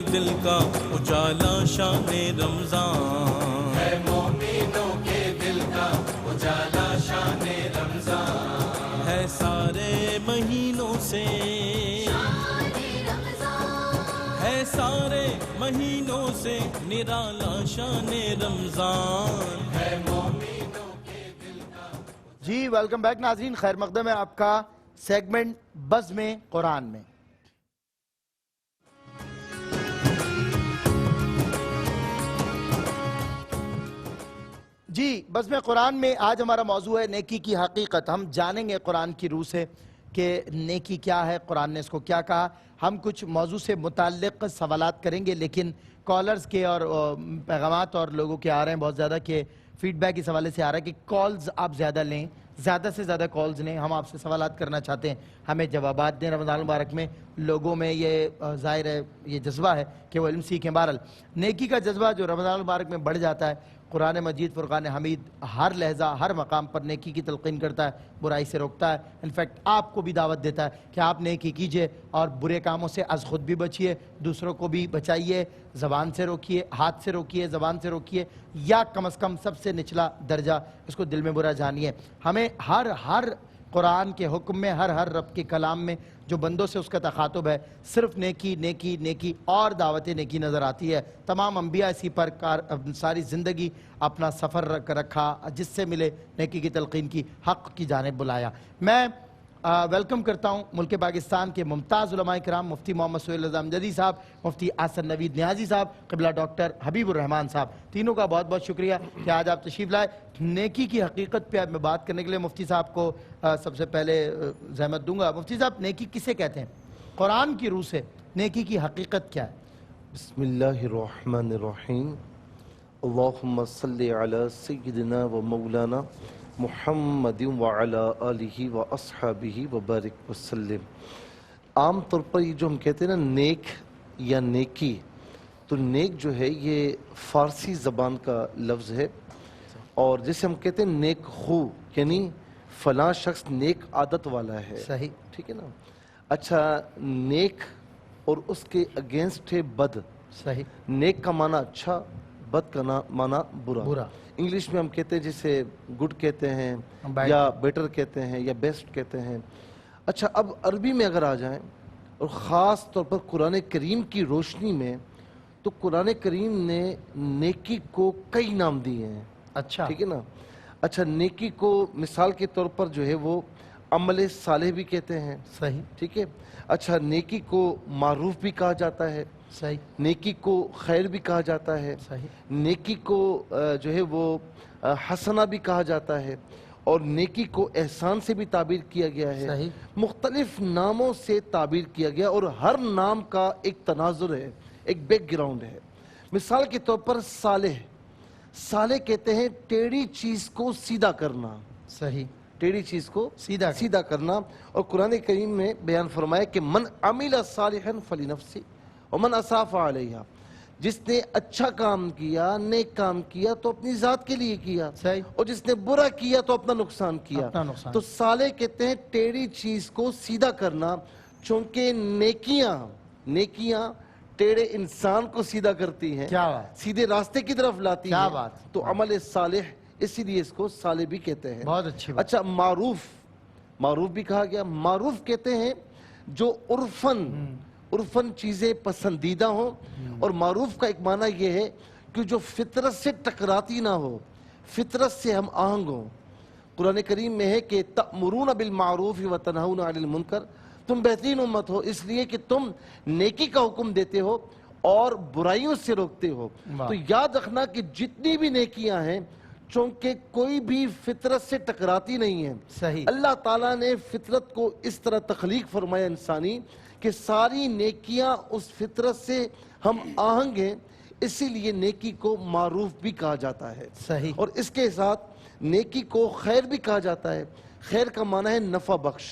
دل کا اجالا شان رمضان ہے، مومنوں کے دل کا اجالا شان رمضان ہے، سارے مہینوں سے ہے، سارے مہینوں سے نرالا شان رمضان ہے، مومنوں کے دل کا۔ جی ویلکم بیک ناظرین، خیر مقدم ہے آپ کا سیگمنٹ بزم قرآن میں۔ جی بزم قرآن میں آج ہمارا موضوع ہے نیکی کی حقیقت۔ ہم جانیں گے قرآن کی روح سے کہ نیکی کیا ہے، قرآن نے اس کو کیا کہا۔ ہم کچھ موضوع سے متعلق سوالات کریں گے، لیکن کالرز کے اور پیغامات اور لوگوں کے آ رہے ہیں بہت زیادہ کہ فیڈ بیک اس حوالے سے آ رہا ہے کہ کالز آپ زیادہ لیں، زیادہ سے زیادہ کالز لیں۔ ہم آپ سے سوالات کرنا چاہتے ہیں، ہمیں جوابات دیں۔ رمضان المبارک میں لوگوں میں یہ ظاہر ہے، یہ جذبہ ہے کہ وہ علم سیکھیں۔ بہرحال نیکی کا جذبہ جو رمضان المبارک میں بڑھ جاتا ہے، قرآن مجید فرقان حمید ہر لہجہ ہر مقام پر نیکی کی تلقین کرتا ہے، برائی سے روکتا ہے۔ انفیکٹ آپ کو بھی دعوت دیتا ہے کہ آپ نیکی کیجئے اور برے کاموں سے از خود بھی بچیے، دوسروں کو بھی بچائیے، زبان سے روکیے، ہاتھ سے روکیے، زبان سے روکیے، یا کم از کم سب سے نچلا درجہ اس کو دل میں برا جانیے۔ ہمیں ہر قرآن کے حکم میں، ہر رب کے کلام میں جو بندوں سے اس کا تخاطب ہے، صرف نیکی نیکی نیکی اور دعوت نیکی نظر آتی ہے۔ تمام انبیاء اسی پر ساری زندگی اپنا سفر رکھا، جس سے ملے نیکی کی تلقین کی، حق کی جانب بلایا۔ میں ویلکم کرتا ہوں ملک پاکستان کے ممتاز علماء کرام، مفتی محمد سہیل رضا امجدی صاحب، مفتی احسن نوید نیازی صاحب، قبلہ ڈاکٹر حبیب الرحمان صاحب، تینوں کا بہت بہت شکریہ کہ آج آپ تشریف لائے۔ نیکی کی حقیقت پہ میں بات کرنے کے لیے مفتی صاحب کو سب سے پہلے زحمت دوں گا۔ مفتی صاحب، نیکی کسے کہتے ہیں؟ قرآن کی روح سے نیکی کی حقیقت کیا ہے؟ بسم اللہ الرحمن الرحیم، اللہم صلی علی سیدنا و مولانا محمد وعلی آلہ و اصحابہ وبارک وسلم۔ عام طور پر یہ جو ہم کہتے ہیں نا نیک یا نیکی، تو نیک جو ہے یہ فارسی زبان کا لفظ ہے، اور جسے ہم کہتے ہیں نیک خو، یعنی فلاں شخص نیک عادت والا ہے۔ صحیح، ٹھیک ہے نا؟ اچھا، نیک اور اس کے اگینسٹ ہے بد۔ صحیح، نیک کا معنی اچھا، بد کا معنی برا۔ انگلش میں ہم کہتے ہیں جسے گڈ کہتے ہیں یا بیٹر کہتے ہیں یا بیسٹ کہتے ہیں۔ اچھا، اب عربی میں اگر آ جائیں اور خاص طور پر قرآن کریم کی روشنی میں، تو قرآن کریم نے نیکی کو کئی نام دیے ہیں۔ اچھا، ٹھیک ہے نا؟ اچھا، نیکی کو مثال کے طور پر جو ہے وہ عمل صالح بھی کہتے ہیں۔ صحیح، ٹھیک ہے؟ اچھا، نیکی کو معروف بھی کہا جاتا ہے، صحیح، نیکی کو خیر بھی کہا جاتا ہے، صحیح، نیکی کو جو ہے وہ حسنہ بھی کہا جاتا ہے، اور نیکی کو احسان سے بھی تعبیر کیا گیا ہے۔ صحیح، مختلف ناموں سے تعبیر کیا گیا، اور ہر نام کا ایک تناظر ہے، ایک بیک گراؤنڈ ہے۔ مثال کے طور پر صالح، صالح کہتے ہیں ٹیڑھی چیز کو سیدھا کرنا۔ صحیح، ٹیڑھی چیز کو سیدھا کرنا۔ اور قرآن کریم میں بیان فرمایا کہ من عمل صالحا فلنفسہ ومن اساء فعلیہا، جس نے اچھا کام کیا، نیک کام کیا تو اپنی ذات کے لیے کیا، صحیح، اور جس نے برا کیا تو اپنا نقصان کیا۔ اپنا نقصان۔ تو صالح کہتے ہیں ٹیڑھی چیز کو سیدھا کرنا، چونکہ نیکیاں ٹیڑھے انسان کو سیدھا کرتی ہیں، کیا بات، سیدھے راستے کی طرف لاتی کیا ہیں۔ بات، تو عمل صالح، اسی لیے اس کو صالح بھی کہتے ہیں۔ بہت اچھی بات۔ اچھا، معروف بھی کہا گیا۔ معروف کہتے ہیں جو عرفن چیزیں پسندیدہ ہوں، اور معروف کا ایک معنی یہ ہے کہ جو فطرت سے ٹکراتی نہ ہو، فطرت سے ہم آہنگ ہوں۔ قرآن کریم میں ہے کہ تأمرون بالمعروف وتنہون عن المنکر، تم بہترین امت ہو اس لیے کہ تم نیکی کا حکم دیتے ہو اور برائیوں سے روکتے ہو۔ تو یاد رکھنا کہ جتنی بھی نیکیاں ہیں، چونکہ کوئی بھی فطرت سے ٹکراتی نہیں ہے۔ صحیح، اللہ تعالیٰ نے فطرت کو اس طرح تخلیق فرمایا انسانی کہ ساری نیکیاں اس فطرت سے ہم آہنگ ہیں، اسی لیے نیکی کو معروف بھی کہا جاتا ہے۔ صحیح، اور اس کے ساتھ نیکی کو خیر بھی کہا جاتا ہے۔ خیر کا معنی ہے نفع بخش،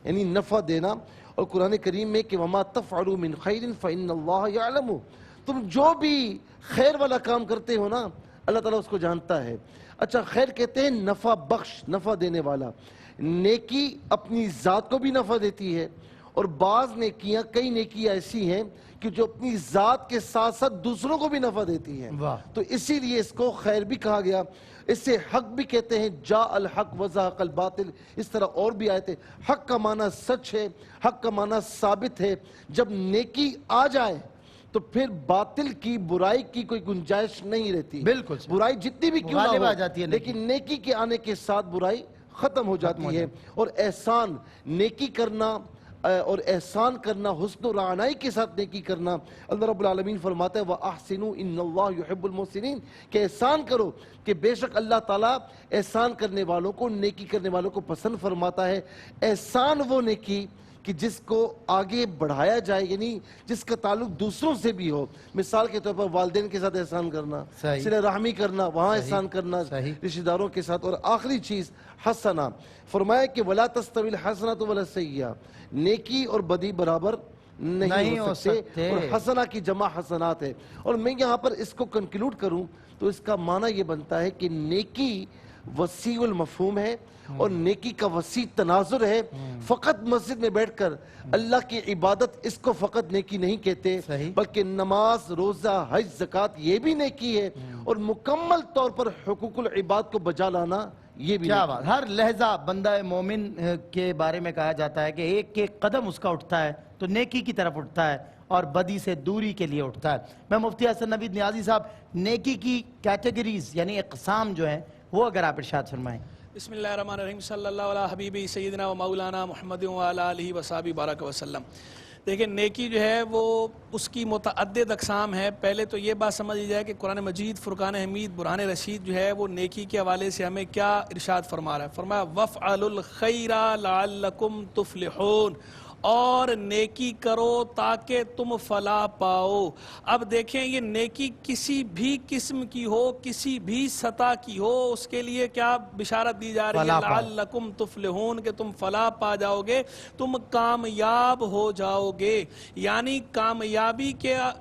یعنی نفع دینا۔ اور قرآن کریم میں کہ وَمَا تَفْعَلُوا مِنْ خَيْرٍ فَإِنَّ اللَّهَ يَعْلَمُ، تم جو بھی خیر والا کام کرتے ہو نا، اللہ تعالیٰ اس کو جانتا ہے۔ اچھا، خیر کہتے ہیں نفع بخش، نفع دینے والا۔ نیکی اپنی ذات کو بھی نفع دیتی ہے، اور بعض نیکیاں، کئی نیکیاں ایسی ہیں کہ جو اپنی ذات کے ساتھ ساتھ دوسروں کو بھی نفع دیتی ہیں. واہ. تو اسی لیے اس کو خیر بھی کہا گیا. اس سے حق بھی کہتے ہیں، جاء الحق وزہق الباطل. اس طرح اور بھی آئے تھے. حق کا معنی سچ ہے، حق کا معنی ثابت ہے. جب نیکی آ جائے تو پھر باطل کی، برائی کی کوئی گنجائش نہیں رہتی. بالکل. برائی جتنی بھی کیوں نہ غالب ہو، آ جاتی ہے نیکی. لیکن نیکی کے آنے کے ساتھ برائی ختم ہو جاتی ہے. اور احسان، نیکی کرنا اور احسان کرنا، حسن و رعنائی کے ساتھ نیکی کرنا. اللہ رب العالمین فرماتا ہے وَأَحْسِنُوا إِنَّ اللَّهَ يُحِبُّ الْمُحْسِنِينَ، کہ احسان کرو، کہ بے شک اللہ تعالیٰ احسان کرنے والوں کو، نیکی کرنے والوں کو پسند فرماتا ہے. احسان وہ نیکی کہ جس کو آگے بڑھایا جائے، یعنی جس کا تعلق دوسروں سے بھی ہو. مثال کے طور پر والدین کے ساتھ احسان کرنا، صحیح. صلہ رحمی کرنا، وہاں احسان کرنا، صحیح. رشتہ داروں کے ساتھ. اور آخری چیز حسنہ، فرمایا کہ وَلَا تَسْتَوِي الْحَسَنَةُ وَلَا السَّيِّئَةُ، نیکی اور بدی برابر نہیں ہو سکتے. اور حسنہ کی جمع حسنات ہے. اور میں یہاں پر اس کو کنکلوڈ کروں تو اس کا معنی یہ بنتا ہے کہ نیکی وسیع المفہوم ہے اور نیکی کا وسیع تناظر ہے. فقط مسجد میں بیٹھ کر اللہ کی عبادت، اس کو فقط نیکی نہیں کہتے، بلکہ نماز، روزہ، حج، زکوٰۃ یہ بھی نیکی ہے. اور مکمل طور پر حقوق العباد کو بجا لانا یہ بھی. کیا بات. ہر لہجہ بندہ مومن کے بارے میں کہا جاتا ہے کہ ایک ایک قدم اس کا اٹھتا ہے تو نیکی کی طرف اٹھتا ہے اور بدی سے دوری کے لیے اٹھتا ہے. میں مفتی حسن نوید نیازی صاحب، نیکی کی کیٹیگریز یعنی اقسام جو ہیں وہ اگر آپ ارشاد فرمائیں. بسم اللہ الرحمن الرحیم. صلی اللہ علیہ حبیبی سیدنا و مولانا محمد وعلی آلہ وصحبہ بارک وسلم. دیکھیں نیکی جو ہے وہ اس کی متعدد اقسام ہے. پہلے تو یہ بات سمجھ لی جائے کہ قرآن مجید، فرقان حمید، برہان رشید جو ہے وہ نیکی کے حوالے سے ہمیں کیا ارشاد فرما رہا ہے. فرمایا وَافْعَلُوا الْخَيْرَ لَعَلَّكُمْ تُفْلِحُونَ، اور نیکی کرو تاکہ تم فلاح پاؤ. اب دیکھیں یہ نیکی کسی بھی قسم کی ہو، کسی بھی سطح کی ہو، اس کے لیے کیا بشارت دی جا رہی ہے؟ لعلکم تفلحون، کہ تم فلاح پا جاؤ گے، تم کامیاب ہو جاؤ گے. یعنی کامیابی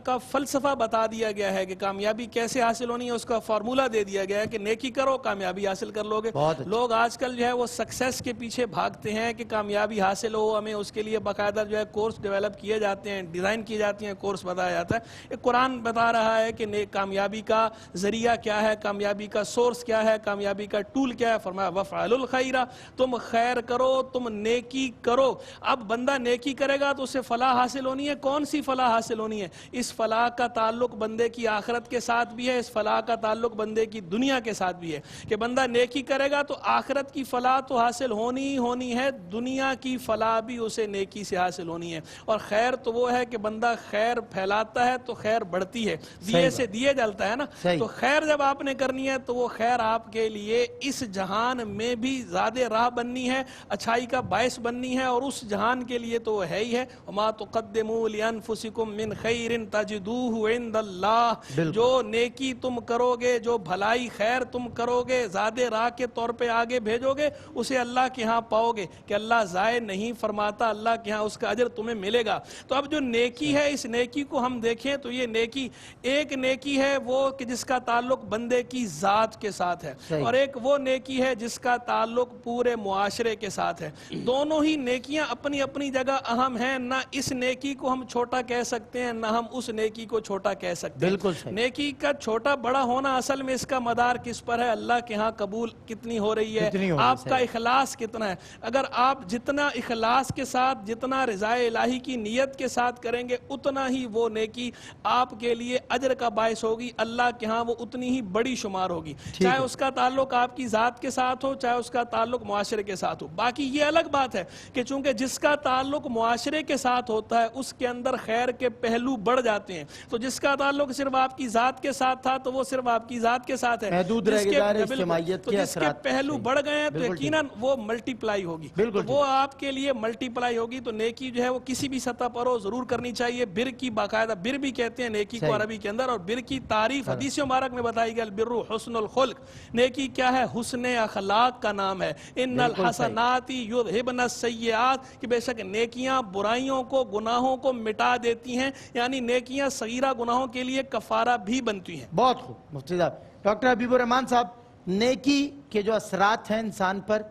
کا فلسفہ بتا دیا گیا ہے کہ کامیابی کیسے حاصل ہونی ہے. اس کا فارمولہ دے دیا گیا ہے کہ نیکی کرو کامیابی حاصل کر لو گے. لوگ آج کل جو ہے وہ سکسیس کے پیچھے بھاگتے ہیں کہ کامیابی حاصل ہو، ہمیں اس کے لیے باقاعدہ جو ہے کورس ڈیولپ کیے جاتے ہیں، ڈیزائن کی جاتی ہیں، کورس بتایا جاتا ہے. قرآن بتا رہا ہے کہ کامیابی کا ذریعہ کیا ہے، کامیابی کا سورس کیا ہے، کامیابی کا ٹول کیا ہے. فرمایا وَافْعَلُوا الْخَيْرَ، تم خیر کرو، تم نیکی کرو. اب بندہ نیکی کرے گا تو اسے فلاح حاصل ہونی ہے. کون سی فلاح حاصل ہونی ہے؟ اس فلاح کا تعلق بندے کی آخرت کے ساتھ بھی ہے، اس فلاح کا تعلق بندے کی دنیا کے ساتھ بھی ہے. کہ بندہ نیکی کرے گا تو آخرت کی فلاح تو حاصل ہونی ہی ہونی ہے، دنیا کی فلاح بھی اسے نیکی سے حاصل ہونی ہے. اور خیر تو وہ ہے کہ بندہ خیر پھیلاتا ہے تو خیر بڑھتی ہے، دیے سے دیے جلتا ہے نا. تو خیر جب آپ نے کرنی ہے تو وہ خیر آپ کے لیے اس جہان میں بھی زیادہ راہ بننی ہے، اچھائی کا باعث بننی ہے، اور اس جہان کے لیے تو وہ ہے ہی ہے. وما تقدموا لانفسکم من خیر تجدوہ عند اللہ، جو نیکی تم کرو گے، جو بھلائی خیر تم کرو گے، زیادہ راہ کے طور پہ آگے بھیجو گے، اسے اللہ کے ہاں پاؤ گے. کہ اللہ ضائع نہیں فرماتا، اللہ کے ہاں اس کا اجر تمہیں ملے گا. تو اب جو نیکی ہے، اس نیکی کو ہم دیکھیں تو یہ نیکی، ایک نیکی ہے وہ کہ جس کا تعلق بندے کی ذات کے ساتھ ہے، اور ایک وہ نیکی ہے جس کا تعلق پورے معاشرے کے ساتھ ہے. دونوں ہی نیکیاں اپنی اپنی جگہ اہم ہیں. نہ اس نیکی کو ہم چھوٹا کہہ سکتے ہیں، نہ ہم اس نیکی کو چھوٹا کہہ سکتے ہیں. نیکی کا چھوٹا بڑا ہونا اصل میں اس کا مدار کس پر ہے؟ اللہ کے ہاں قبول کتنی ہو رہی ہے، آپ کا اخلاص کتنا ہے. اگر آپ جتنا اخلاص کے ساتھ، جتنا رضائے الہی کی نیت کے ساتھ کریں گے، اتنا ہی وہ نیکی آپ کے لیے اجر کا باعث ہوگی. اللہ کے ہاں وہ اتنی ہی بڑی شمار ہوگی، چاہے اس کا تعلق آپ کی ذات کے ساتھ ہو، چاہے اس کا تعلق معاشرے کے ساتھ ہو. باقی یہ الگ بات ہے کہ چونکہ جس کا تعلق معاشرے کے ساتھ ہوتا ہے اس کے اندر خیر کے پہلو بڑھ جاتے ہیں. تو جس کا تعلق صرف آپ کی ذات کے ساتھ تھا تو وہ صرف آپ کی ذات کے ساتھ ہے. جس کے پہلو بڑھ گئے ہیں تو یقیناً وہ ملٹی پلائی ہوگی، وہ آپ کے لیے ملٹی پلائی ہوگی. تو نیکی جو ہے وہ کسی بھی سطح پر ہو ضرور کرنی چاہیے. بر کی باقاعدہ، بر بھی کہتے ہیں نیکی کو عربی کے اندر، اور بر کی تعریف حدیث مبارک میں بتائی گئی، البر حسن الخلق. نیکی کیا ہے؟ حسن اخلاق کا نام ہے. ان الحسنات یذہبن السیئات، کہ بے شک نیکیاں برائیوں کو، گناہوں کو مٹا دیتی ہیں. یعنی نیکیاں صغیرہ گناہوں کے لیے کفارہ بھی بنتی ہیں. بہت خوب مفتی صاحب. ڈاکٹر حبیب الرحمان صاحب، نیکی کے جو اثرات ہیں انسان پر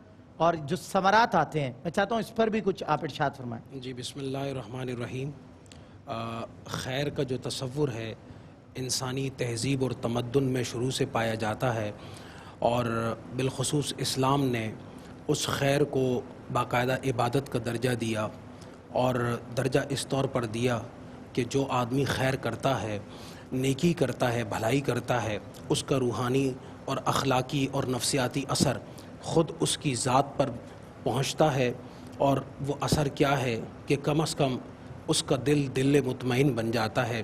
اور جو ثمرات آتے ہیں، میں چاہتا ہوں اس پر بھی کچھ آپ ارشاد فرمائیں۔ جی بسم اللہ الرحمن الرحیم۔ خیر کا جو تصور ہے انسانی تہذیب اور تمدن میں شروع سے پایا جاتا ہے، اور بالخصوص اسلام نے اس خیر کو باقاعدہ عبادت کا درجہ دیا، اور درجہ اس طور پر دیا کہ جو آدمی خیر کرتا ہے، نیکی کرتا ہے، بھلائی کرتا ہے، اس کا روحانی اور اخلاقی اور نفسیاتی اثر خود اس کی ذات پر پہنچتا ہے، اور وہ اثر کیا ہے کہ کم از کم اس کا دل مطمئن بن جاتا ہے،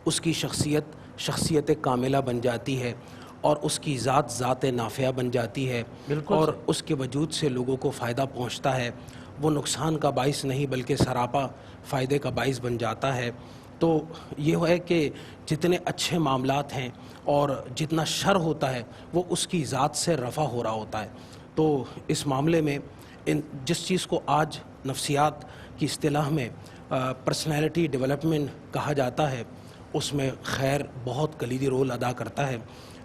اس کی شخصیت کاملہ بن جاتی ہے، اور اس کی ذات نافعہ بن جاتی ہے، اور اس کے وجود سے لوگوں کو فائدہ پہنچتا ہے، وہ نقصان کا باعث نہیں بلکہ سراپا فائدے کا باعث بن جاتا ہے۔ تو یہ ہے کہ جتنے اچھے معاملات ہیں اور جتنا شر ہوتا ہے وہ اس کی ذات سے رفع ہو رہا ہوتا ہے۔ تو اس معاملے میں جس چیز کو آج نفسیات کی اصطلاح میں پرسنالٹی ڈیولپمنٹ کہا جاتا ہے، اس میں خیر بہت کلیدی رول ادا کرتا ہے۔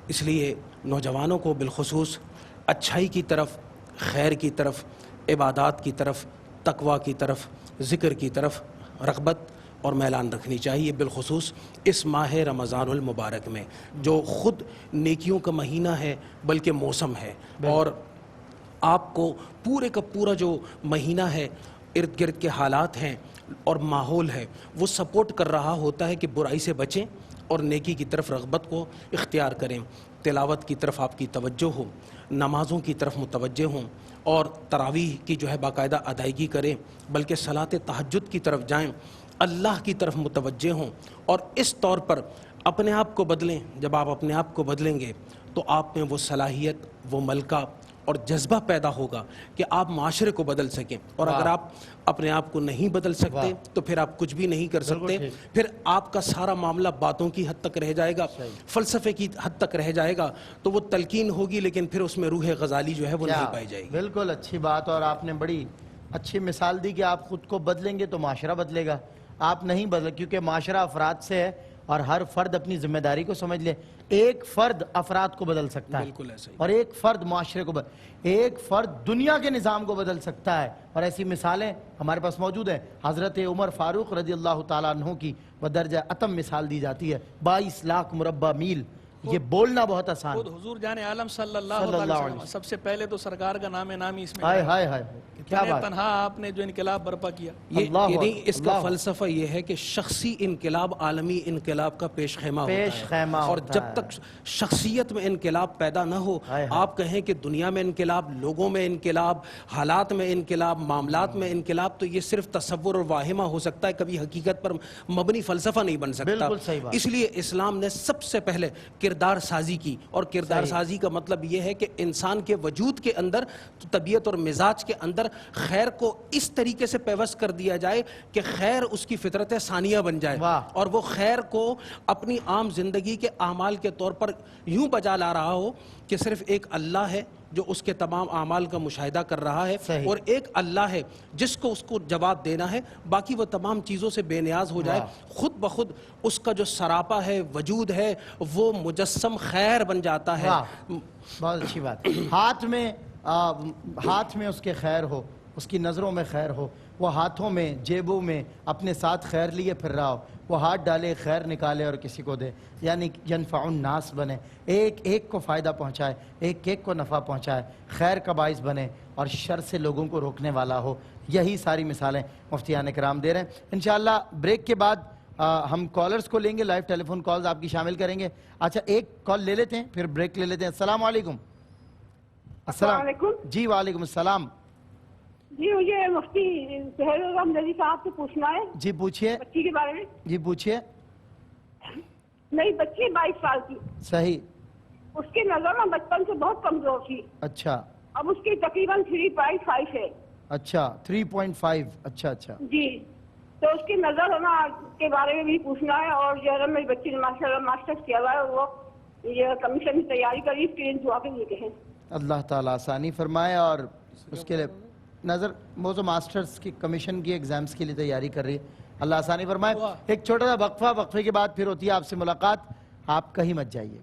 اس لیے نوجوانوں کو بالخصوص اچھائی کی طرف، خیر کی طرف، عبادات کی طرف، تقوی کی طرف، ذکر کی طرف رغبت اور میلان رکھنی چاہیے، بالخصوص اس ماہ رمضان المبارک میں جو خود نیکیوں کا مہینہ ہے بلکہ موسم ہے، اور آپ کو پورے کا پورا جو مہینہ ہے ارد گرد کے حالات ہیں اور ماحول ہے وہ سپورٹ کر رہا ہوتا ہے کہ برائی سے بچیں اور نیکی کی طرف رغبت کو اختیار کریں، تلاوت کی طرف آپ کی توجہ ہو، نمازوں کی طرف متوجہ ہوں، اور تراویح کی جو ہے باقاعدہ ادائیگی کریں، بلکہ صلاۃ تہجد کی طرف جائیں، اللہ کی طرف متوجہ ہوں، اور اس طور پر اپنے آپ کو بدلیں۔ جب آپ اپنے آپ کو بدلیں گے تو آپ میں وہ صلاحیت، وہ ملکہ اور جذبہ پیدا ہوگا کہ آپ معاشرے کو بدل سکیں، اور اگر آپ اپنے آپ کو نہیں بدل سکتے تو پھر آپ کچھ بھی نہیں کر سکتے، پھر آپ کا سارا معاملہ باتوں کی حد تک رہ جائے گا، فلسفے کی حد تک رہ جائے گا، تو وہ تلقین ہوگی لیکن پھر اس میں روح غزالی جو ہے وہ نہیں پائی جائے گی۔ بالکل اچھی بات، اور آپ نے بڑی اچھی مثال دی کہ آپ خود کو بدلیں گے تو معاشرہ بدلے گا، آپ نہیں بدلے کیونکہ معاشرہ افراد سے ہے، اور ہر فرد اپنی ذمہ داری کو سمجھ لے۔ ایک فرد افراد کو بدل سکتا ہے، بالکل ایسا ہی، اور ایک فرد معاشرے کو ایک فرد دنیا کے نظام کو بدل سکتا ہے، اور ایسی مثالیں ہمارے پاس موجود ہیں۔ حضرت عمر فاروق رضی اللہ تعالیٰ عنہ کی بدرجہ اتم مثال دی جاتی ہے، 22 لاکھ مربع میل، یہ بولنا بہت آسان، خود حضور جان عالم صلی اللہ علیہ وسلم سب سے پہلے تو سرکار کا نام نامی اس میں ہائے ہائے ہائے کیا بات، تنہا آپ نے جو انقلاب برپا کیا۔ یعنی اس کا فلسفہ یہ ہے کہ شخصی انقلاب عالمی انقلاب کا پیش خیمہ ہوتا ہے، اور جب تک شخصیت میں انقلاب پیدا نہ ہو، آپ کہیں کہ دنیا میں انقلاب، لوگوں میں انقلاب، حالات میں انقلاب، معاملات میں انقلاب، تو یہ صرف تصور اور واہمہ ہو سکتا ہے، کبھی حقیقت پر مبنی فلسفہ نہیں بن سکتا۔ اس لیے اسلام نے سب سے پہلے کردار سازی کی، اور کردار سازی کا مطلب یہ ہے کہ انسان کے وجود کے اندر، طبیعت اور مزاج کے اندر خیر کو اس طریقے سے پیوست کر دیا جائے کہ خیر اس کی فطرت ثانیہ بن جائے، اور وہ خیر کو اپنی عام زندگی کے اعمال کے طور پر یوں بجا لا رہا ہو کہ صرف ایک اللہ ہے جو اس کے تمام اعمال کا مشاہدہ کر رہا ہے، اور ایک اللہ ہے جس کو اس کو جواب دینا ہے، باقی وہ تمام چیزوں سے بے نیاز ہو جائے، خود بخود اس کا جو سراپا ہے، وجود ہے، وہ مجسم خیر بن جاتا ہے۔ بہت اچھی بات، ہاتھ میں اس کے خیر ہو، اس کی نظروں میں خیر ہو، وہ ہاتھوں میں، جیبوں میں اپنے ساتھ خیر لیے پھر رہا ہو، وہ ہاتھ ڈالے، خیر نکالے اور کسی کو دے، یعنی ینفع الناس بنے، ایک ایک کو فائدہ پہنچائے، ایک ایک کو نفع پہنچائے، خیر کا باعث بنے اور شر سے لوگوں کو روکنے والا ہو۔ یہی ساری مثالیں مفتیان کرام دے رہے ہیں۔ انشاءاللہ بریک کے بعد ہم کالرز کو لیں گے، لائیو ٹیلی فون کالز آپ کی شامل کریں گے۔ اچھا ایک کال لے لیتے ہیں پھر بریک لے لیتے ہیں۔ السلام علیکم۔ السلام علیکم۔ جی وعلیکم السلام۔ جی مجھے مفتی سہیل الرحمن صاحب سے پوچھنا ہے۔ جی پوچھئے۔ بچی کے بارے میں۔ جی پوچھئے۔ نئی بچی 22 سال کی۔ صحیح۔ اس کی نظر میں بچپن سے بہت کمزور تھی۔ اچھا۔ اب اس کی تقریباً 3.5 ہے۔ اچھا 3.5۔ اچھا اچھا جی تو اس کی نظر ہونا کے بارے میں بھی پوچھنا ہے، اور جو ہے میری بچی نے ماشاءاللہ ماسٹرز کیا ہوا ہے، وہ یہ کمیشن کی تیاری کری، اس کے لیے دعا کے لیے کہیں۔ اللہ تعالیٰ آسانی فرمائے، اور اس کے لیے نظر وہ تو ماسٹرز کی کمیشن کی ایگزامز کے لیے تیاری کر رہی ہے، اللہ آسانی فرمائے۔ ایک چھوٹا سا وقفہ، وقفے کے بعد پھر ہوتی ہے آپ سے ملاقات، آپ کہیں مت جائیے۔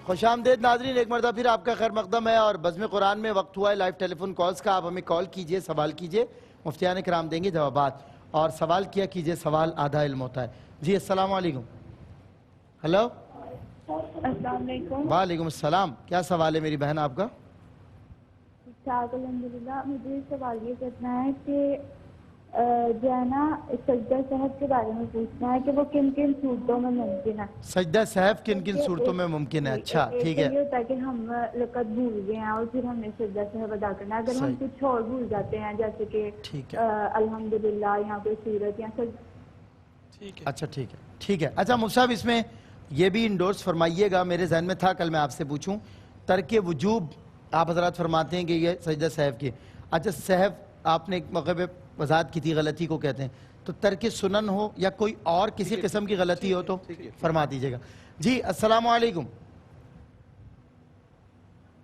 خوش آمدید ناظرین، ایک مرتبہ پھر آپ کا خیر مقدم ہے اور بزم قرآن میں وقت ہوا ہے لائیو ٹیلی فون کالز کا. آپ ہمیں کال کیجئے، سوال کیجئے، مفتیان کرام دیں گے جوابات، اور سوال کیا کیجئے، سوال آدھا علم ہوتا ہے. جی السلام علیکم. ہلو. السلام علیکم. وعلیکم السلام. کیا سوال ہے میری بہن آپ کا؟ الحمدللہ. مجھے سوال یہ کرنا ہے کہ جو ہے نا سجدہ صحت کے بارے میں پوچھنا ہے کہ وہ کن کن صورتوں میں ممکن ہے. سجدہ صحت کن کن صورتوں میں ممکن ہے؟ اچھا ٹھیک ہے. یہ ہوتا ہے کہ ہم لقد بھول گئے ہیں اور پھر ہمیں سجدہ صحت ادا کرنا ہے. اگر ہم کچھ اور بھول جاتے ہیں جیسے کہ الحمدللہ یا کوئی صورت یا اچھا ٹھیک ہے. اچھا مصعب اس میں یہ بھی انڈورس فرمائیے گا، میرے ذہن میں تھا کل میں آپ سے پوچھوں. ترک وجوب آپ حضرات فرماتے ہیں کہ یہ سجدہ سہو کی. اچھا سہو آپ نے ایک موقع پہ وضاحت کی تھی، غلطی کو کہتے ہیں، تو ترک سنن ہو یا کوئی اور کسی قسم کی غلطی ہو تو فرما دیجئے گا. جی السلام علیکم.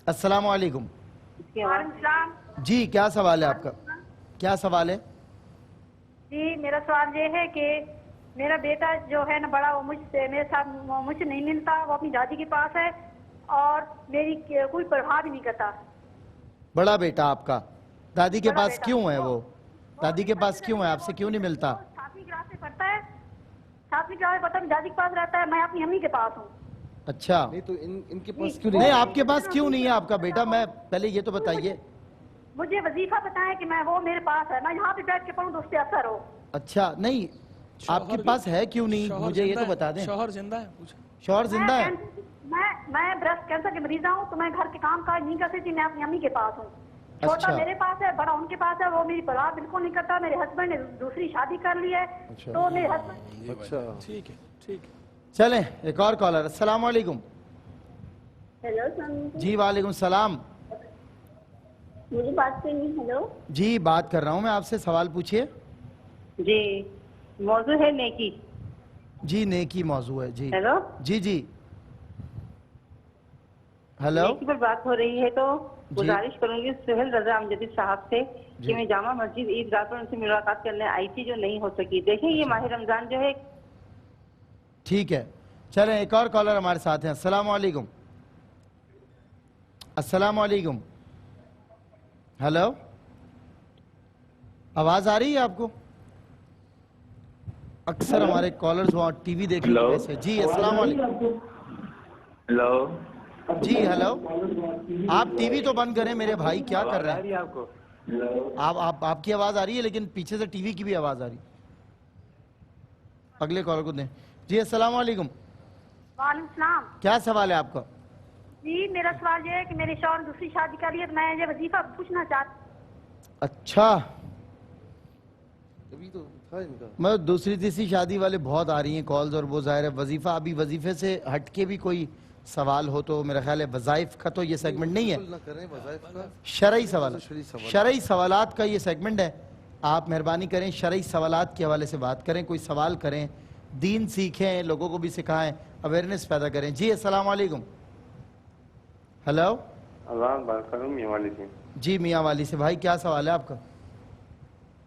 السلام علیکم. جی کیا سوال ہے آپ کا؟ کیا سوال ہے؟ جی میرا سوال یہ ہے کہ میرا بیٹا جو ہے نا بڑا، وہ مجھ سے میرے ساتھ مجھ سے نہیں ملتا، وہ اپنی دادی کے پاس ہے اور میری کوئی پرواہ بھی نہیں کرتا. بڑا بیٹا آپ کا دادی کے پاس کیوں ہے؟ وہ دادی کے پاس کیوں ہے؟ آپ سے کیوں نہیں ملتا؟ 7ویں کلاس میں پڑھتا ہے، 7ویں کلاس میں پڑھتا ہے، دادی کے پاس رہتا ہے، میں اپنی امی کے پاس ہوں. اچھا نہیں تو ان کے پاس کیوں نہیں، آپ کے پاس کیوں نہیں ہے آپ کا بیٹا؟ میں پہلے یہ تو بتائیے. مجھے وظیفہ بتائیں کہ میں وہ میرے پاس ہے، میں یہاں پہ بیٹھ کے پڑھوں تو اس پہ اثر ہو. اچھا نہیں، آپ کے پاس ہے کیوں نہیں مجھے یہ تو بتا دیں. شوہر زندہ ہے؟ شوہر زندہ ہے؟ میں بریسٹ کینسر کے مریض ہوں، تو میں گھر کے کام کاج نہیں کر سکتی، میں اپنی امی کے پاس ہوں. چھوٹا میرے پاس ہے، بڑا ان کے پاس ہے، وہ میری پرواہ بالکل نہیں کرتا. میرے ہسبینڈ نے دوسری شادی کر لی ہے تو میرے ہسبینڈ. اچھا ٹھیک ہے. چلیں ایک اور کالر. السلام علیکم. ہیلو السلام علیکم. جی وعلیکم السلام. مجھے بات کرنی. ہیلو جی بات کر رہا ہوں میں آپ سے، سوال پوچھئے. جی موضوع ہے نیکی. جی نیکی موضوع ہے. جی ہیلو جی ہیلو. نیکی پر بات ہو رہی ہے تو گزارش کروں گی سہیل رضا امجدی صاحب سے کہ میں جامع مسجد عیدگاہ پر ان سے ملاقات کرنے آئی تھی جو نہیں ہو سکی. دیکھیں یہ ماہ رمضان جو ہے. ٹھیک ہے چلیں ایک اور کالر ہمارے ساتھ ہیں. السلام علیکم. السلام علیکم. ہیلو آواز آ رہی ہے آپ کو؟ اکثر ہمارے کالرز وہاں ٹی وی دیکھنے کی وجہ سے. جی السلام علیکم. ہلو جی ہیلو. آپ ٹی وی تو بند کریں میرے بھائی، کیا کر رہے ہیں آپ کو؟ آپ کی آواز آ رہی ہے لیکن پیچھے سے ٹی وی کی بھی آواز آ رہی. اگلے کالر کو دیں. جی السلام علیکم. وعلیکم السلام. کیا سوال ہے آپ کا؟ جی میرا سوال یہ ہے کہ میرے شوہر دوسری شادی کر لی ہے، تو میں یہ وظیفہ پوچھنا چاہتی. اچھا ابھی تو تھا ان کا. میں دوسری تیسری شادی والے بہت آ رہی ہیں کالز، اور وہ ظاہر ہے وظیفہ ابھی وظیفے سے ہٹ کے بھی کوئی سوال ہو تو میرا خیال ہے وظائف کا تو یہ سیگمنٹ نہیں ہے، نہ کریں وظائف کا. شرعی سوال، شرعی سوالات کا یہ سیگمنٹ ہے. آپ مہربانی کریں شرعی سوالات کے حوالے سے بات کریں، کوئی سوال کریں، دین سیکھیں، لوگوں کو بھی سکھائیں، اویئرنیس پیدا کریں. جی السلام علیکم. ہیلو. بات کروں میاں والی سے. جی میاں والی سے. بھائی کیا سوال ہے آپ کا؟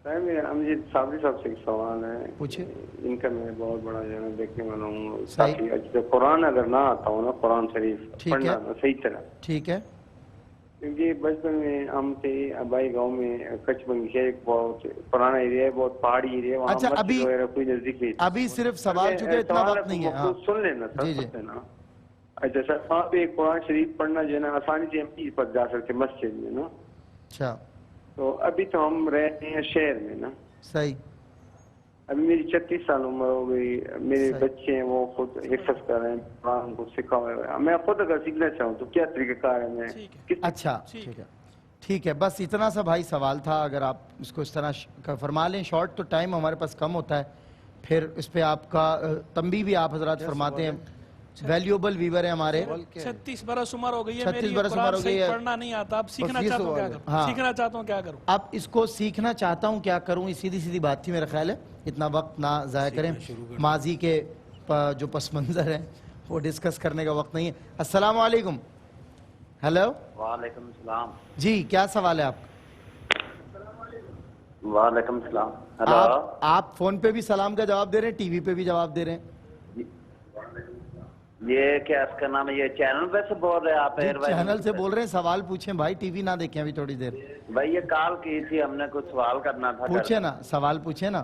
امجد صابری صاحب سے ایک سوال ہے. پوچھے. ان کا میں بہت بڑا جو ہے دیکھنے والا ہوں. قرآن اگر نہ آتا ہو نا، قرآن شریف پڑھنا صحیح طرح. ٹھیک ہے. کیونکہ بچپن میں ہم تھے ابائی گاؤں میں، کچھ بنگی ہے، بہت پرانا ایریا ہے، بہت پہاڑی ایریا ہے، وہاں مسجد وغیرہ کوئی نزدیک نہیں. ابھی صرف سوال چونکہ اتنا وقت نہیں ہے. سن لینا سر نا. اچھا سر وہاں پہ قرآن شریف پڑھنا جو ہے نا آسانی سے ہم پر جا سکتے مسجد میں نا. اچھا تو ابھی تو ہم رہتے ہیں شہر میں نا. صحیح. ابھی میری 36 سال عمر ہو گئی، میرے بچے ہیں وہ خود حفظ کر رہے ہیں، قرآن کو سکھا ہوا ہے. میں خود اگر سیکھنا چاہوں تو کیا طریقہ کار ہے؟ میں اچھا ٹھیک ہے. بس اتنا سا بھائی سوال تھا، اگر آپ اس کو اس طرح فرما لیں. شارٹ تو ٹائم ہمارے پاس کم ہوتا ہے، پھر اس پہ آپ کا تنبیہ بھی آپ حضرات فرماتے ہیں. ویلیوبل ویور ہے ہمارے. 36 برس عمر ہو گئی ہے 36 برس عمر ہو گئی ہے. پڑھنا نہیں آتا، اب سیکھنا چاہتا ہوں کیا کروں؟ سیکھنا چاہتا ہوں کیا کروں؟ اب اس کو سیکھنا چاہتا ہوں کیا کروں، یہ سیدھی سیدھی بات تھی میرا خیال ہے. اتنا وقت نہ ضائع کریں، ماضی کے جو پس منظر ہیں وہ ڈسکس کرنے کا وقت نہیں ہے. السلام علیکم. ہیلو. وعلیکم السلام. جی کیا سوال ہے آپ کا؟ وعلیکم السلام. آپ فون پہ بھی سلام کا جواب دے رہے ہیں، ٹی وی پہ بھی جواب دے رہے ہیں. یہ کیا اس کا نام ہے، یہ چینل پہ سے بول رہے ہیں آپ؟ ایئر وائز چینل سے بول رہے ہیں، سوال پوچھیں بھائی، ٹی وی نہ دیکھیں ابھی تھوڑی دیر. بھائی یہ کال کی تھی ہم نے، کچھ سوال کرنا تھا. پوچھیں نا، سوال پوچھیں نا.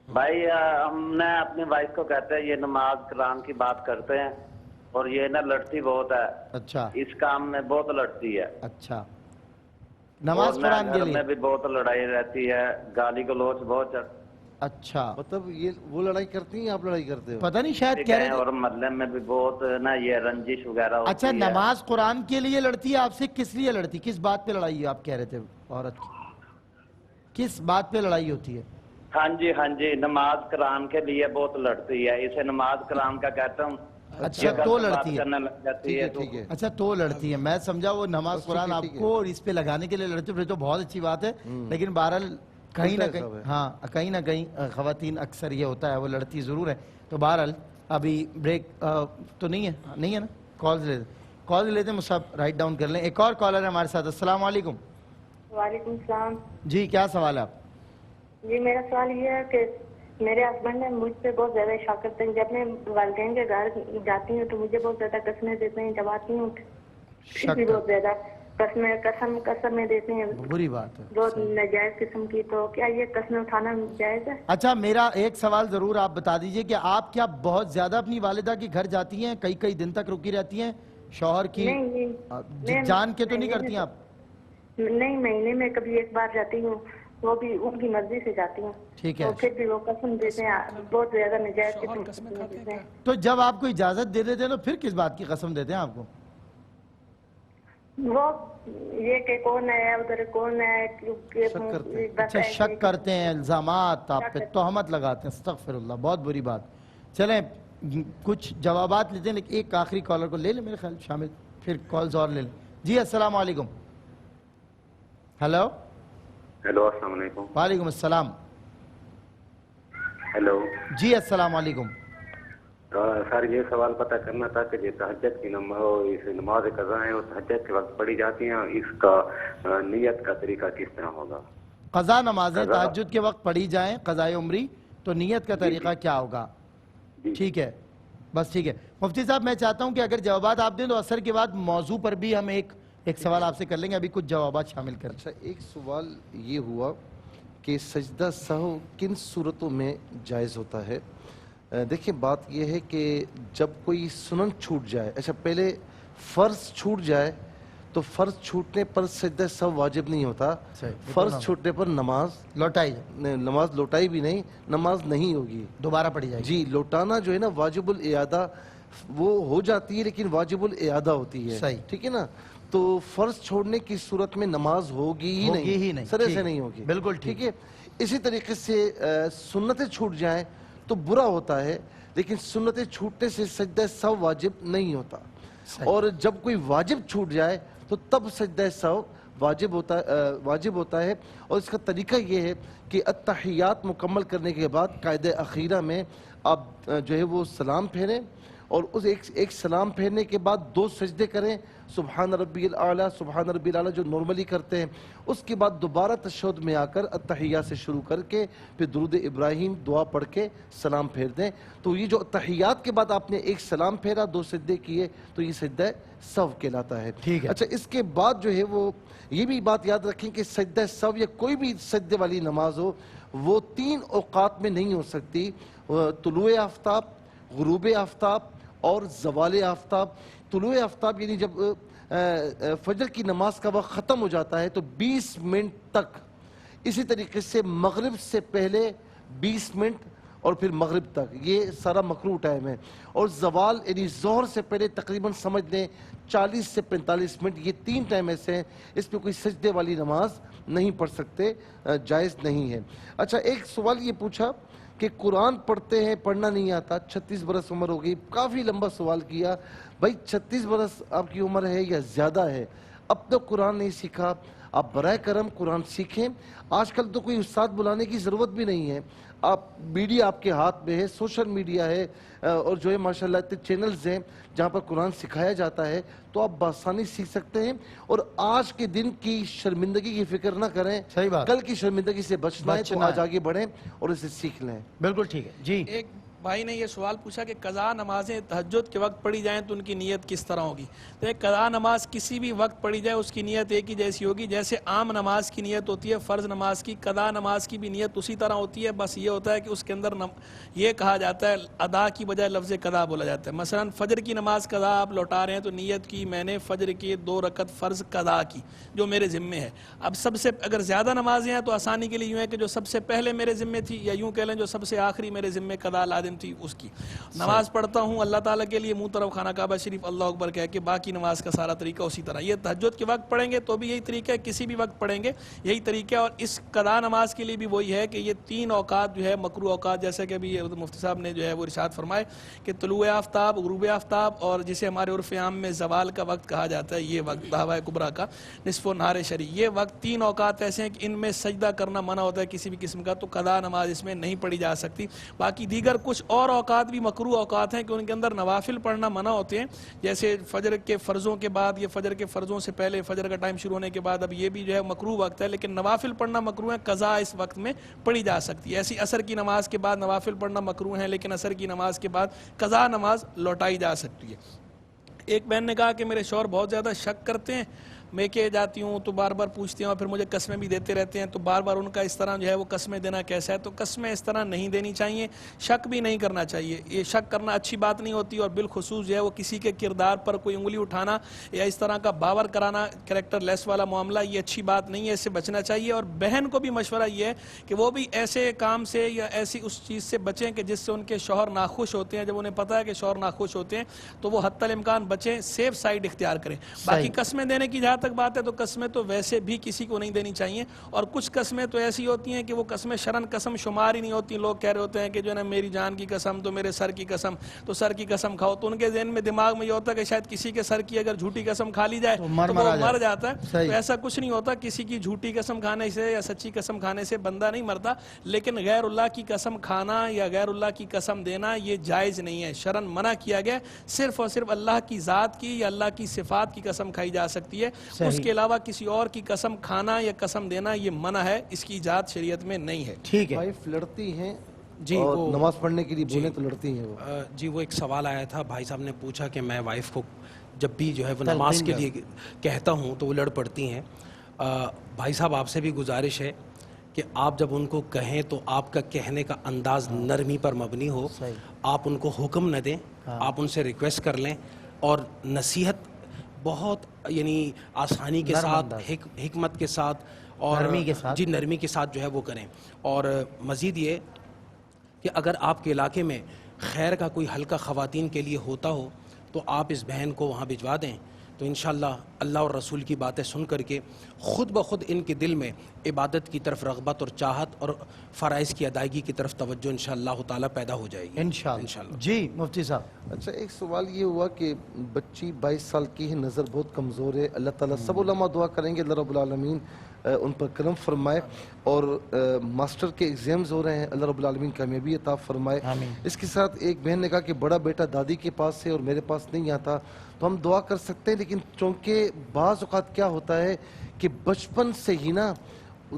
بھائی ہم نے اپنی وائف کو کہتے ہیں یہ نماز قرآن کی بات کرتے ہیں اور یہ نا لڑتی بہت ہے. اچھا اس کام میں بہت لڑتی ہے. اچھا، نماز قرآن کے گھر لیے. میں بھی بہت لڑائی رہتی ہے، گالی گلوچ بہت. اچھا مطلب یہ وہ لڑائی کرتی ہیں، آپ لڑائی کرتے ہو؟ پتہ نہیں، شاید کہہ رہے اور محلے میں بھی بہت نا یہ رنجش وغیرہ ہوتی ہے. اچھا، نماز قرآن کے لیے لڑتی ہے آپ سے؟ کس لیے لڑتی، کس بات پہ لڑائی ہے؟ آپ کہہ رہے تھے عورت کی کس بات پہ لڑائی ہوتی ہے؟ ہاں جی، نماز قرآن کے لیے بہت لڑتی ہے. اسے نماز قرآن کا کہتا ہوں. اچھا تو لڑتی ہے. ٹھیک ہے. اچھا تو لڑتی ہے، میں سمجھا وہ نماز قرآن آپ کو اور اس پہ لگانے کے لیے لڑتی ہے، تو بہت اچھی بات ہے. لیکن بہرحال کہیں نہ کہیں، ہاں کہیں نہ کہیں خواتین اکثر یہ ہوتا ہے، وہ لڑتی ضرور ہے. تو بہرحال ابھی بریک تو نہیں ہے نا؟ کالز لیتے ہیں، مصعب رائٹ ڈاؤن کر لیں. ایک اور کالر ہے ہمارے ساتھ. السلام علیکم. وعلیکم السلام. جی کیا سوال ہے آپ؟ جی میرا سوال یہ ہے کہ میرے ہسبینڈ نے مجھ پہ بہت زیادہ شک کرتے ہیں. جب میں والدین کے گھر جاتی ہوں تو مجھے بہت زیادہ قسمیں دیتے ہیں. جب آتی ہوں بہت زیادہ قسمیں دیتے ہیں، بری بات ہے، بہت ناجائز قسم کی. تو کیا یہ قسمیں اٹھانا جائز ہے؟ اچھا میرا ایک سوال ضرور آپ بتا دیجئے کہ آپ کیا بہت زیادہ اپنی والدہ کے گھر جاتی ہیں؟ کئی دن تک رکی رہتی ہیں؟ شوہر کی جان کے تو نہیں کرتی ہیں آپ؟ نہیں، مہینے میں کبھی ایک بار جاتی ہوں، وہ بھی ان کی مرضی سے جاتی ہوں. ٹھیک ہے. تو پھر بھی وہ قسم دیتے ہیں، بہت زیادہ ناجائز قسم دیتے ہیں. تو جب آپ کو اجازت دے دیتے ہیں تو پھر کس بات کی قسم دیتے ہیں آپ کو؟ وہ یہ کہ کون ہے ادھر، کون ہے. اچھا شک کرتے ہیں، الزامات آپ پہ، تہمت لگاتے ہیں. استغفر اللہ، بہت بری بات. چلیں کچھ جوابات لیتے ہیں، لیکن ایک آخری کالر کو لے لیں میرے خیال شامل، پھر کالز اور لے لیں. جی السلام علیکم. ہیلو. ہیلو السلام علیکم. وعلیکم السلام. ہیلو. جی السلام علیکم. سر یہ سوال پتہ کرنا تھا کہ یہ تہجد کی نماز قضا ہیں اور تہجد کے وقت پڑھی جاتی ہیں، اس کا نیت کا طریقہ کس طرح ہوگا؟ قضا نمازیں تہجد کے وقت پڑھی جائیں، قضائے عمری، تو نیت کا طریقہ کیا ہوگا؟ ٹھیک ہے، بس ٹھیک ہے. مفتی صاحب میں چاہتا ہوں کہ اگر جوابات آپ دیں تو اثر کے بعد موضوع پر بھی ہم ایک سوال آپ سے کر لیں گے. ابھی کچھ جوابات شامل کریں. اچھا ایک سوال یہ ہوا کہ سجدہ سہو کن صورتوں میں جائز ہوتا ہے؟ دیکھیں بات یہ ہے کہ جب کوئی سنن چھوٹ جائے، اچھا پہلے فرض چھوٹ جائے تو فرض چھوٹنے پر سجدہ سہو واجب نہیں ہوتا. فرض چھوٹنے پر نماز لوٹائی بھی نہیں، نماز نہیں ہوگی، دوبارہ پڑھی جائے گی. جی لوٹانا جو ہے نا واجب الاعادہ وہ ہو جاتی ہے، لیکن واجب الاعادہ ہوتی ہے. صحیح، ٹھیک ہے نا. تو فرض چھوڑنے کی صورت میں نماز ہوگی ہی نہیں، سرے سے نہیں ہوگی. بالکل ٹھیک ہے. اسی طریقے سے سنتیں چھوٹ جائیں تو برا ہوتا ہے، لیکن سنتیں چھوٹنے سے سجدہ سہو واجب نہیں ہوتا. اور جب کوئی واجب چھوٹ جائے تو تب سجدہ سہو واجب ہوتا ہے. اور اس کا طریقہ یہ ہے کہ التحیات مکمل کرنے کے بعد قاعدہ اخیرہ میں آپ جو ہے وہ سلام پھیریں، اور اس ایک سلام پھیرنے کے بعد 2 سجدے کریں، سبحان ربی الاعلیٰ، سبحان ربی الاعلیٰ جو نارملی کرتے ہیں. اس کے بعد دوبارہ تشہد میں آ کر التحیات سے شروع کر کے پھر درود ابراہیم دعا پڑھ کے سلام پھیر دیں. تو یہ جو التحیات کے بعد آپ نے ایک سلام پھیرا، 2 سجدے کیے، تو یہ سجدہ سہو کہلاتا ہے. اچھا اس کے بعد جو ہے وہ یہ بھی بات یاد رکھیں کہ سجدہ سہو یا کوئی بھی سجدے والی نماز ہو وہ 3 اوقات میں نہیں ہو سکتی. طلوع آفتاب، غروب آفتاب اور زوال آفتاب. طلوع آفتاب یعنی جب فجر کی نماز کا وقت ختم ہو جاتا ہے تو 20 منٹ تک. اسی طریقے سے مغرب سے پہلے 20 منٹ اور پھر مغرب تک، یہ سارا مکروہ ٹائم ہے. اور زوال یعنی ظہر سے پہلے تقریباً سمجھ لیں 40 سے 45 منٹ، یہ 3 ٹائم ایسے ہیں اس پہ کوئی سجدے والی نماز نہیں پڑھ سکتے، جائز نہیں ہے. اچھا ایک سوال یہ پوچھا کہ قرآن پڑھتے ہیں پڑھنا نہیں آتا، 36 برس عمر ہو گئی. کافی لمبا سوال کیا. بھائی 36 برس آپ کی عمر ہے یا زیادہ ہے، اب تک قرآن نہیں سیکھا، آپ برائے کرم قرآن سیکھیں. آج کل تو کوئی استاد بلانے کی ضرورت بھی نہیں ہے، آپ میڈیا آپ کے ہاتھ میں ہے، سوشل میڈیا ہے، اور جو ہے ماشاءاللہ اتنے چینلز ہیں جہاں پر قرآن سکھایا جاتا ہے، تو آپ بآسانی سیکھ سکتے ہیں. اور آج کے دن کی شرمندگی کی فکر نہ کریں، کل کی شرمندگی سے بچنا ہے، تو آج آگے بڑھیں اور اسے سیکھ لیں. بالکل ٹھیک ہے. جی بھائی نے یہ سوال پوچھا کہ قضا نمازیں تہجد کے وقت پڑھی جائیں تو ان کی نیت کس طرح ہوگی. تو ایک قضا نماز کسی بھی وقت پڑھی جائے اس کی نیت ایک ہی جیسی ہوگی جیسے عام نماز کی نیت ہوتی ہے فرض نماز کی. قضا نماز کی بھی نیت اسی طرح ہوتی ہے, بس یہ ہوتا ہے کہ اس کے اندر یہ کہا جاتا ہے ادا کی بجائے لفظ قضا بولا جاتا ہے. مثلا فجر کی نماز قضا آپ لوٹا رہے ہیں تو نیت کی میں نے فجر کی 2 رکعت فرض قضا کی جو میرے ذمے ہے. اب سب سے اگر زیادہ نمازیں ہیں تو آسانی کے لیے یوں ہے کہ جو سب سے پہلے میرے ذمے تھی, یا یوں کہہ لیں جو سب سے آخری میرے ذمے قضا لازم تھی اس کی نماز پڑھتا ہوں اللہ تعالیٰ کے لیے منہ طرف خانہ کعبہ شریف اللہ اکبر کہہ کے, باقی نماز کا سارا طریقہ اسی طرح. یہ تہجد کے وقت پڑھیں گے تو بھی یہی طریقہ ہے, کسی بھی وقت پڑھیں گے یہی طریقہ ہے. اور اس قضا نماز کے لیے بھی وہی ہے کہ یہ 3 اوقات جو ہے مکروہ اوقات, جیسے کہ ابھی مفتی صاحب نے جو ہے وہ ارشاد فرمائے کہ طلوع آفتاب, غروب آفتاب اور جسے ہمارے عرف عام میں زوال کا وقت کہا جاتا ہے, یہ وقت دعوی کبریٰ کا نصف و نہار شریع, یہ وقت 3 اوقات ایسے ہیں کہ ان میں سجدہ کرنا منع ہوتا ہے کسی بھی قسم کا, تو قضا نماز اس میں نہیں پڑھی جا سکتی. باقی دیگر کچھ اور اوقات بھی مکروہ اوقات ہیں کہ ان کے اندر نوافل پڑھنا منع ہوتے ہیں, جیسے فجر کے فرضوں کے بعد یا فجر کے فرضوں سے پہلے فجر کا ٹائم شروع ہونے کے بعد, اب یہ بھی جو ہے مکروہ وقت ہے لیکن نوافل پڑھنا مکروہ ہے. قضا اس وقت میں پڑھی جا سکتی ہے. ایسی عصر کی نماز کے بعد نوافل پڑھنا مکروہ ہے لیکن عصر کی نماز کے بعد قضا نماز لوٹائی جا سکتی ہے. ایک بہن نے کہا کہ میرے شوہر بہت زیادہ شک کرتے ہیں, میں کہ جاتی ہوں تو بار بار پوچھتی ہوں اور پھر مجھے قسمیں بھی دیتے رہتے ہیں, تو بار بار ان کا اس طرح جو ہے وہ قسمیں دینا کیسا ہے؟ تو قسمیں اس طرح نہیں دینی چاہیے, شک بھی نہیں کرنا چاہیے. یہ شک کرنا اچھی بات نہیں ہوتی, اور بالخصوص جو ہے وہ کسی کے کردار پر کوئی انگلی اٹھانا یا اس طرح کا باور کرانا, کریکٹر لیس والا معاملہ, یہ اچھی بات نہیں ہے, اس سے بچنا چاہیے. اور بہن کو بھی مشورہ یہ ہے کہ وہ بھی ایسے کام سے یا ایسی اس چیز سے بچیں کہ جس سے ان کے شوہر ناخوش ہوتے ہیں. جب انہیں پتہ ہے کہ شوہر ناخوش ہوتے ہیں تو وہ حتی الامکان بچیں, سیف سائڈ اختیار کریں. باقی قسمیں دینے کی جہاں تک بات ہے تو قسمیں تو ویسے بھی کسی کو نہیں دینی چاہیے, اور کچھ قسمیں تو ایسی ہوتی ہیں کہ وہ قسمیں شرن قسم شمار ہی نہیں ہوتی. لوگ کہہ رہے ہوتے ہیں کہ جو ہے نا میری جان کی قسم تو میرے سر کی قسم, تو سر کی قسم کھاؤ, تو ان کے ذہن میں دماغ میں یہ ہوتا ہے کہ شاید کسی کے سر کی اگر جھوٹی قسم کھا لی جائے تو وہ مر جاتا ہے. تو ایسا کچھ نہیں ہوتا, کسی کی جھوٹی قسم کھانے سے یا سچی قسم کھانے سے بندہ نہیں مرتا, لیکن غیر اللہ کی قسم کھانا یا غیر اللہ کی قسم دینا یہ جائز نہیں ہے, شرن منع کیا گیا. صرف اور صرف اللہ کی ذات کی یا اللہ کی صفات کی قسم کھائی جا سکتی ہے, اس کے علاوہ کسی اور کی قسم کھانا یا قسم دینا یہ منع ہے, اس کی اجازت شریعت میں نہیں ہے. ٹھیک ہے. وائف لڑتی ہیں جی, اور وہ نماز پڑھنے کے لیے بولیں تو لڑتی ہیں وہ. جی وہ ایک سوال آیا تھا, بھائی صاحب نے پوچھا کہ میں وائف کو جب بھی جو ہے وہ نماز کے لیے کہتا ہوں تو وہ لڑ پڑتی ہیں. بھائی صاحب آپ سے بھی گزارش ہے کہ آپ جب ان کو کہیں تو آپ کا کہنے کا انداز نرمی پر مبنی ہو, آپ ان کو حکم نہ دیں, آپ ان سے ریکویسٹ کر لیں, اور نصیحت بہت یعنی آسانی کے ساتھ, حکمت کے ساتھ اور نرمی کے ساتھ, جی نرمی کے ساتھ جو ہے وہ کریں. اور مزید یہ کہ اگر آپ کے علاقے میں خیر کا کوئی حلقہ خواتین کے لیے ہوتا ہو تو آپ اس بہن کو وہاں بھجوا دیں, تو انشاءاللہ اللہ اور رسول کی باتیں سن کر کے خود بخود ان کے دل میں عبادت کی طرف رغبت اور چاہت اور فرائض کی ادائیگی کی طرف توجہ انشاءاللہ تعالیٰ پیدا ہو جائے گی انشاءاللہ. جی مفتی صاحب. اچھا, ایک سوال یہ ہوا کہ بچی 22 سال کی ہے, نظر بہت کمزور ہے, اللہ تعالیٰ سب علماء دعا کریں گے اللہ رب العالمین ان پر کرم فرمائے, اور ماسٹر کے ایگزامز ہو رہے ہیں, اللہ رب العالمین کامیابی عطا فرمائے. اس کے ساتھ ایک بہن نے کہا کہ بڑا بیٹا دادی کے پاس ہے اور میرے پاس نہیں آتا, تو ہم دعا کر سکتے ہیں, لیکن چونکہ بعض اوقات کیا ہوتا ہے کہ بچپن سے ہی نا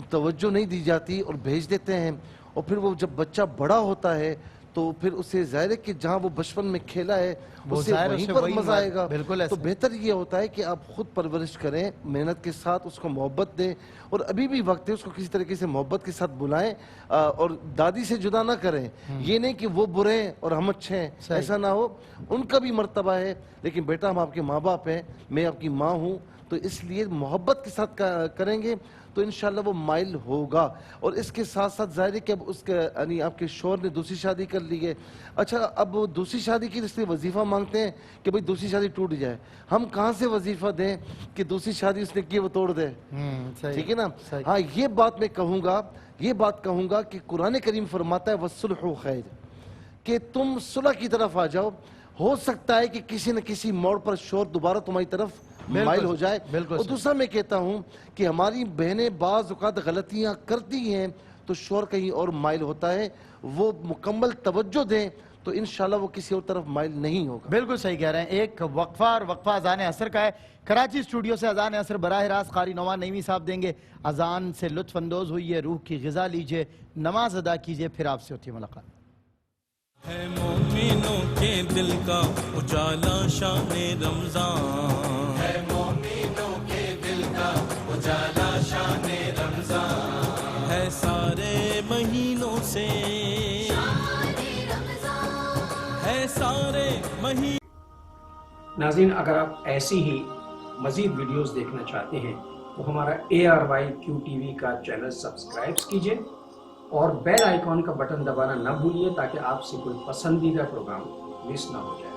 توجہ نہیں دی جاتی اور بھیج دیتے ہیں, اور پھر وہ جب بچہ بڑا ہوتا ہے تو پھر اسے ظاہر ہے کہ جہاں وہ بچپن میں کھیلا ہے اسے وہیں پر مزہ آئے گا. تو بہتر یہ ہوتا ہے کہ آپ خود پرورش کریں, محنت کے ساتھ اس کو محبت دیں, اور ابھی بھی وقت ہے اس کو کسی طریقے سے محبت کے ساتھ بلائیں, اور دادی سے جدا نہ کریں. یہ نہیں کہ وہ برے ہیں اور ہم اچھے ہیں, ایسا نہ ہو, ان کا بھی مرتبہ ہے, لیکن بیٹا ہم آپ کے ماں باپ ہیں, میں آپ کی ماں ہوں, تو اس لیے محبت کے ساتھ کریں گے تو انشاءاللہ وہ مائل ہوگا. اور اس کے ساتھ ساتھ ظاہر ہے کہ اب اس کے یعنی آپ کے شوہر نے دوسری شادی کر لی ہے. اچھا, اب دوسری شادی کی اس لیے وظیفہ مانگتے ہیں کہ بھئی دوسری شادی ٹوٹ جائے. ہم کہاں سے وظیفہ دیں کہ دوسری شادی اس نے کی وہ توڑ دے؟ ٹھیک ہے نا. ہاں, یہ بات میں کہوں گا کہ قرآن کریم فرماتا ہے وَالصُّلْحُ خَيْرٌ, کہ تم صلح کی طرف آ جاؤ. ہو سکتا ہے کہ کسی نہ کسی موڑ پر شوہر دوبارہ تمہاری طرف مائل ہو جائے. اور دوسرا میں کہتا ہوں کہ ہماری بہنیں بعض اوقات غلطیاں کرتی ہیں تو شوہر کہیں اور مائل ہوتا ہے, وہ مکمل توجہ دیں تو انشاءاللہ وہ کسی اور طرف مائل نہیں ہوگا. بالکل صحیح کہہ رہے ہیں. ایک وقفہ, اور وقفہ اذان عصر کا ہے. کراچی اسٹوڈیو سے اذان عصر براہ راست قاری نعمان نعیمی صاحب دیں گے. اذان سے لطف اندوز ہوئیے, روح کی غذا لیجئے, نماز ادا کیجئے, پھر آپ سے ہوتی ہے ملاقات. ہے مومنوں کے دل کا اجالا شان رمضان، ہے مومنوں کے دل کا اجالا شان رمضان، ہے سارے مہینوں سے ہے سارے مہینوں۔ ناظرین، اگر آپ ایسی ہی مزید ویڈیوز دیکھنا چاہتے ہیں تو ہمارا ARYQTV کا چینل سبسکرائب کیجئے اور بیل آئیکن کا بٹن دبانا نہ بھولیے تاکہ آپ سے کوئی پسندیدہ پروگرام مس نہ ہو جائے۔